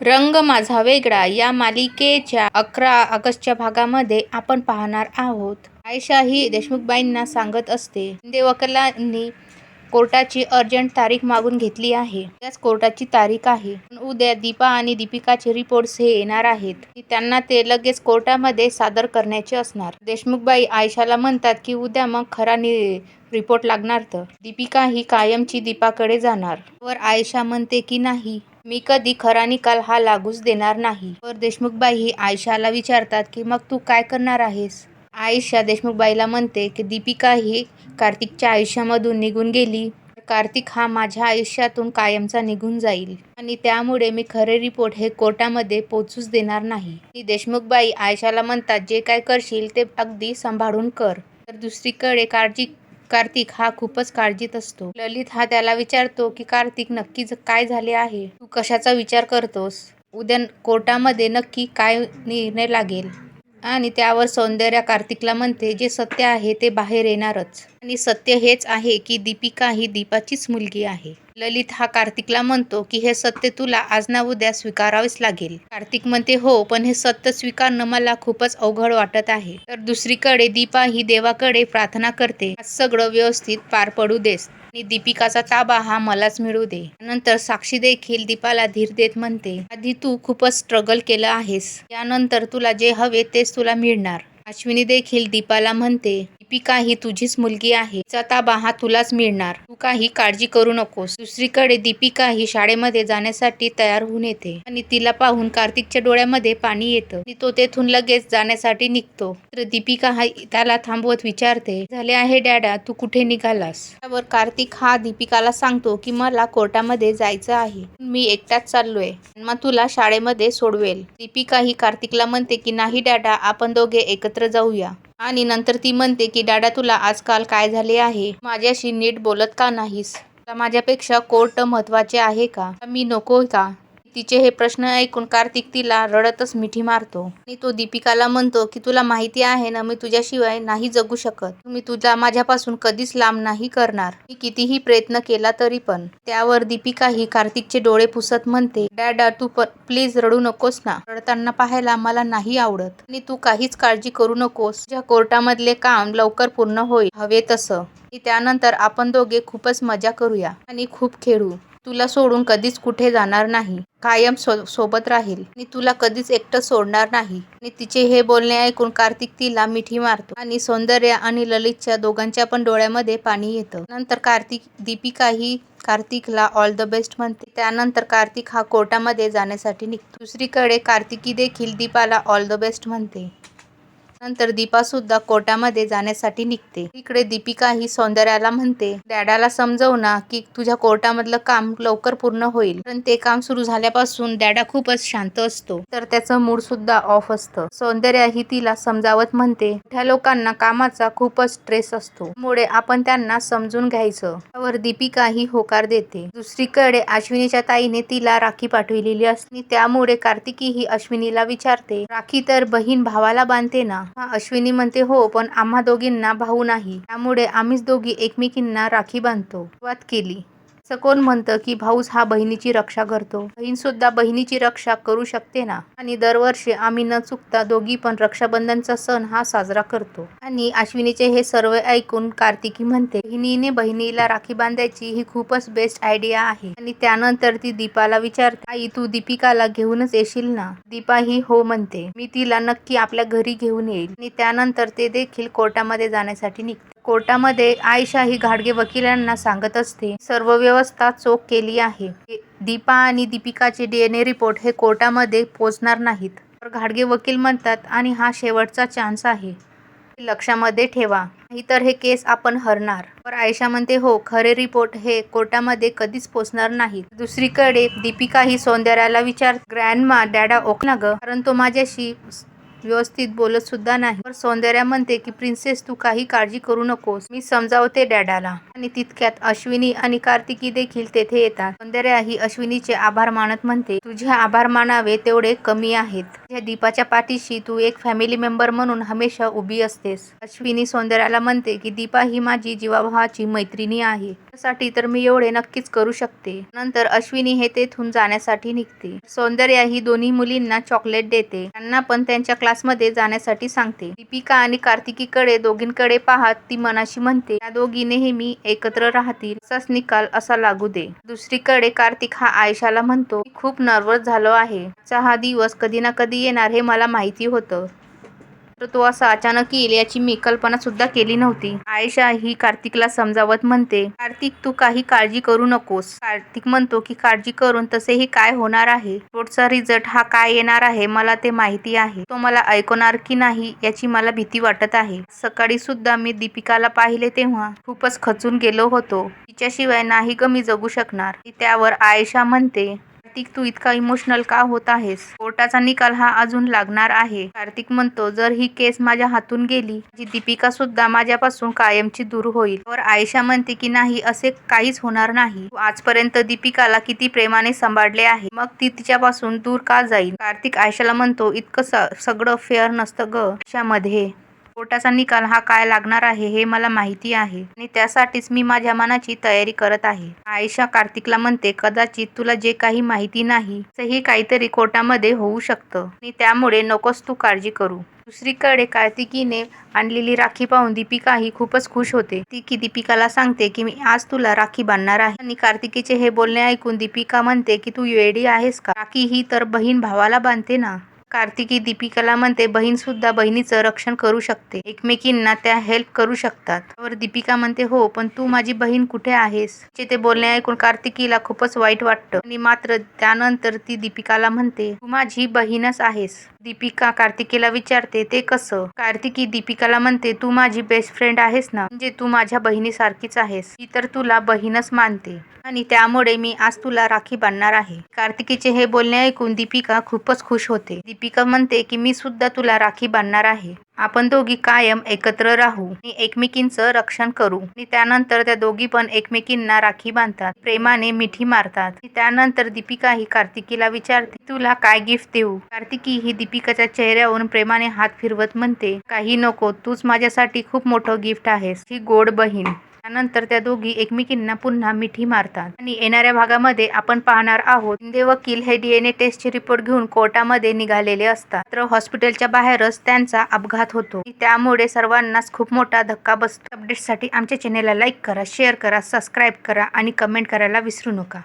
रंग माझा वेगळा या मालिकेच्या 11 ऑगस्टच्या भागामध्ये आपण पाहणार आहोत. आयशा ही देशमुखबाईंना सांगत असते, शिंदे वकिलांनी कोर्टाची अर्जंट तारीख मागून घेतली आहे. उद्याच कोर्टाची तारीख आहे. पण उद्या दीपा आणि दीपिकाचे रिपोर्ट्स हे येणार आहेत की त्यांना ते लगेच कोर्टामध्ये सादर करण्याचे असणार. देशमुखबाई आयशाला म्हणतात की उद्या मग खरा रिपोर्ट लागणार तर दीपिका ही कायमची दीपाकडे जाणार. वर आयशा म्हणते की नाही, मी कधी खरा निकाल हा लागूच देणार नाही. वर देशमुखबाई ही आयशाला विचारतात की मग तू काय करणार आहेस? आयशा देशमुखबाईला म्हणते की दीपिका ही कार्तिकच्या आयुष्यामधून निघून गेली तर कार्तिक हा माझ्या आयुष्यातून कायमचा निघून जाईल आणि त्यामुळे मी खरे रिपोर्ट हे कोर्टामध्ये पोचूच देणार नाही. ती देशमुखबाई आयशाला म्हणतात, जे काय करशील ते अगदी सांभाळून कर. तर दुसरीकडे कार्तिक हा खूपच काळजीत असतो. ललित हा त्याला विचारतो की कार्तिक नक्की काय झाले आहे? तू कशाचा विचार करतोस? उद्या कोर्टामध्ये नक्की काय निर्णय लागेल? आणि त्यावर सौंदर्या कार्तिकला म्हणते, जे सत्य आहे ते बाहेर येणारच आणि सत्य हेच आहे की दीपिका ही दीपाचीच मुलगी आहे. ललित हा कार्तिकला म्हणतो की हे सत्य तुला आज ना उद्या स्वीकारावेच लागेल. कार्तिक म्हणते, हो, पण हे सत्य स्वीकारणं मला खूपच अवघड वाटत आहे. तर दुसरीकडे दीपा ही देवाकडे प्रार्थना करते, आज सगळं व्यवस्थित पार पडू देस आणि दीपिकाचा ताबा हा मलाच मिळू दे. नंतर साक्षी देखील दीपाला धीर देत म्हणते, आधी तू खूपच स्ट्रगल केलं आहेस, यानंतर तुला जे हवे तेच तुला मिळणार. अश्विनी देखील दीपाला म्हणते, दीपिका ही तुझीच मुलगी आहे, तिचा ताबा हा तुलाच मिळणार, तू काही काळजी करू नकोस. दुसरीकडे दीपिका ही शाळेमध्ये जाण्यासाठी तयार होऊन येते आणि तिला पाहून कार्तिकच्या डोळ्यामध्ये पाणी येतं आणि तो तेथून लगेच जाण्यासाठी निघतो. तर दीपिका हा त्याला थांबवत विचारते, झाले आहे डॅडा, तू कुठे निघालास? त्यावर कार्तिक हा दीपिकाला सांगतो की मला कोर्टामध्ये जायचं आहे, मी एकटाच चाललोय, मग तुला शाळेमध्ये सोडवेल. दीपिका ही कार्तिकला म्हणते की नाही डॅडा, आपण दोघे एकत्र जाऊया. आणि नंतर ती म्हणते की डॅडा, तुला आजकाल काय झाले आहे? माझ्याशी नीट बोलत का नाहीस? तुला माझ्यापेक्षा कोर्ट महत्वाचे आहे का? मी नकोय का? तिचे हे प्रश्न ऐकून कार्तिक तिला रडतच मिठी मारतो आणि तो दीपिकाला म्हणतो की तुला माहिती आहे ना, मी तुझ्याशिवाय नाही जगू शकत. मी तुला माझ्यापासून कधीच लांब नाही करणार, मी कितीही प्रयत्न केला तरी पण. त्यावर दीपिका ही कार्तिकचे डोळे पुसत म्हणते, डॅडा, तू प्लीज रडू नकोस ना, रडताना पाहायला मला नाही आवडत आणि तू काहीच काळजी करू नकोस. तुझ्या कोर्टामधले काम लवकर पूर्ण होईल, हवे तसं. त्यानंतर आपण दोघे खूपच मजा करूया आणि खूप खेळू. तुला सोडून कधीच कुठे जाणार नाही, कायम सोबत राहील आणि तुला कधीच एकटं सोडणार नाही. आणि तिचे हे बोलणे ऐकून कार्तिक तिला मिठी मारतो आणि सौंदर्या आणि ललितच्या दोघांच्या पण डोळ्यामध्ये पाणी येतं. नंतर दीपिका ही कार्तिकला ऑल द बेस्ट म्हणते. त्यानंतर कार्तिक हा कोर्टामध्ये जाण्यासाठी निघतो. दुसरीकडे कार्तिकी देखील दीपाला ऑल द बेस्ट म्हणते. नंतर दीपा सुद्धा कोर्टामध्ये जाण्यासाठी निघते. इकडे दीपिका ही सौंदर्याला म्हणते, डॅडाला समजव ना की तुझ्या कोर्टामधलं काम लवकर पूर्ण होईल. पण ते काम सुरू झाल्यापासून डॅडा खूपच शांत असतो, तर त्याचं मूड सुद्धा ऑफ असतं. सौंदर्या ही तिला समजावत म्हणते, मोठ्या लोकांना कामाचा खूपच स्ट्रेस असतो, त्यामुळे आपण त्यांना समजून घ्यायचं. त्यावर दीपिका ही होकार देते. दुसरीकडे अश्विनीच्या ताईने तिला राखी पाठविलेली असते, त्यामुळे कार्तिकी ही अश्विनीला विचारते, राखी तर बहीण भावाला बांधते ना? अश्विनी म्हणते, हो, पण आम्हा दोघींना भाऊ नाही, त्यामुळे आम्हीच दोघी एकमेकींना राखी बांधतो. सुरुवात केली. असं कोण म्हणतं की भाऊच हा बहिणीची रक्षा करतो? बहीण सुद्धा बहिणीची रक्षा करू शकते ना. आणि दरवर्षी आम्ही न चुकता दोघी पण रक्षाबंधनचा सण हा साजरा करतो. आणि अश्विनीचे हे सर्व ऐकून कार्तिकी म्हणते, बहिणीने बहिणीला राखी बांधायची ही खूपच बेस्ट आयडिया आहे. आणि त्यानंतर ती दीपाला विचारते, आई, तू दीपिकाला घेऊनच येशील ना? दीपा ही हो म्हणते, मी तिला नक्की आपल्या घरी घेऊन येईल. आणि त्यानंतर ते देखील कोर्टामध्ये जाण्यासाठी निघते. कोर्टामध्ये आयशा ही घाडगे वकिलांना सांगत असते, सर्व व्यवस्था चोख केली आहे. दीपा आणि दीपिकाचे DNA रिपोर्ट हे कोर्टामध्ये पोचणार नाहीत. तर घाडगे वकील म्हणतात, आणि हा शेवटचा चान्स आहे, हे लक्षामध्ये ठेवा, नाहीतर हे केस आपण हरणार. तर आयशा म्हणते, हो, खरे रिपोर्ट हे कोर्टामध्ये कधीच पोचणार नाहीत. दुसरीकडे दीपिका ही सौंदर्याला विचारते, ग्रँडमा, डॅडा ओके ना ग? कारण तो माझ्याशी व्यवस्थित बोलत सुद्धा नाही. तर सौंदर्या म्हणते की प्रिन्सेस तू काही काळजी करू नकोस, मी समजावते डॅडाला. आणि तितक्यात अश्विनी आणि कार्तिकी देखील तेथे येतात. सौंदर्या ही अश्विनीचे आभार मानत म्हणते तुझे आभार मानावे तेवढे कमी आहेत. तुझ्या दीपाच्या पाठीशी तू एक फॅमिली मेंबर म्हणून हमेशा उभी असतेस. अश्विनी सौंदर्याला म्हणते की दीपा ही माझी जीवाभावाची मैत्रिणी आहे, त्यासाठी तर मी एवढे नक्कीच करू शकते. नंतर अश्विनी हे तेथून जाण्यासाठी निघते. सौंदर्या ही दोन्ही मुलींना चॉकलेट देते, त्यांना पण त्यांच्या क्लासमध्ये जाण्यासाठी सांगते. दीपिका आणि कार्तिकीकडे दोघींकडे पाहत ती मनाशी म्हणते त्या दोघी नेहमी एकत्र राहतील, असाच निकाल असा लागू दे. दुसरीकडे कार्तिक हा आयशाला म्हणतो मी खूप नर्वस झालो आहे, आजचा हा दिवस कधी ना कधी येणार हे मला माहिती होतं, तर तो असा अचानक येईल याची मी कल्पना सुद्धा केली नव्हती. आयशा ही कार्तिकला समजावत म्हणते कार्तिक तू काही काळजी करू नकोस. कार्तिक म्हणतो की काळजी करून तसेही काय होणार आहे, शेवटचा रिझल्ट हा काय येणार आहे मला ते माहिती आहे, तो मला ऐकणार की नाही याची मला भीती वाटत आहे. सकाळी सुद्धा मी दीपिकाला पाहिले तेव्हा खूपच खचून गेलो होतो, तिच्याशिवाय नाही ग मी जगू शकणार. त्यावर आयशा म्हणते कार्तिक तू इतका इमोशनल का होत आहेस, कोर्टाचा निकाल हा अजून लागणार आहे. कार्तिक म्हणतो जर ही केस माझ्या हातून गेली जी दीपिका सुद्धा माझ्यापासून कायमची दूर होईल. और आयशा म्हणते की नाही असे काहीच होणार नाही, तू आजपर्यंत दीपिकाला किती प्रेमाने सांभाळले आहे, मग ती तिच्यापासून दूर का जाईल. कार्तिक आयशाला म्हणतो इतकं सगळं फेअर नसतं ग आयुष्यामध्ये, कोर्टाचा निकाल हा काय लागणार आहे हे मला माहिती आहे आणि त्यासाठीच मी माझ्या मनाची तयारी करत आहे. आयशा कार्तिकला म्हणते कदाचित तुला जे काही माहिती नाही हे काहीतरी कोर्टामध्ये होऊ शकतं आणि त्यामुळे नकोस तू काळजी करू. दुसरीकडे कार्तिकीने आणलेली राखी पाहून दीपिका ही खूपच खुश होते. ती की दीपिकाला सांगते की मी आज तुला राखी बांधणार आहे. आणि कार्तिकीचे हे बोलणे ऐकून दीपिका म्हणते की तू वेडी आहेस का, राखी ही तर बहीण भावाला बांधते ना. कार्तिकी दीपिकाला म्हणते बहीण सुद्धा बहिणीचं रक्षण करू शकते, एकमेकींना त्या हेल्प करू शकतात. त्यावर दीपिका म्हणते हो पण तू माझी बहीण कुठे आहेस. ते बोलणे ऐकून कार्तिकीला खूपच वाईट वाटतं आणि मात्र त्यानंतर ती दीपिकाला म्हणते तू माझी बहीणच आहेस. दीपिका कार्तिकीला विचारते ते कसं. कार्तिकी दीपिकाला म्हणते तू माझी बेस्ट फ्रेंड आहेस ना, म्हणजे तू माझ्या बहिणीसारखीच आहेस, ती तर तुला बहीणच मानते आणि त्यामुळे मी आज तुला राखी बांधणार आहे. कार्तिकीचे हे बोलणे ऐकून दीपिका खूपच खुश होते. दीपिका म्हणते की मी सुद्धा तुला राखी बांधणार आहे, आपण दोघी कायम एकत्र राहू आणि एकमेकींचं रक्षण करू. आणि त्यानंतर त्या दोघी पण एकमेकींना राखी बांधतात, प्रेमाने मिठी मारतात. त्यानंतर दीपिका ही कार्तिकीला विचारते तुला काय गिफ्ट देऊ. कार्तिकी ही दीपिकाच्या चेहऱ्यावरून प्रेमाने हात फिरवत म्हणते काही नको, तूच माझ्यासाठी खूप मोठं गिफ्ट आहेस, ही गोड बहीण. त्यानंतर त्या दोघी एकमेकींना पुन्हा मिठी मारतात. आणि येणाऱ्या भागामध्ये आपण पाहणार आहोत शिंदे वकील हे DNA टेस्टचे रिपोर्ट घेऊन कोर्टामध्ये निघालेले असतात, तर हॉस्पिटलच्या बाहेरच त्यांचा अपघात होतो. त्यामुळे सर्वांनाच खूप मोठा धक्का बसतो. अपडेट्ससाठी आमच्या चॅनेलला लाईक करा, शेअर करा, सबस्क्राईब करा आणि कमेंट करायला विसरू नका.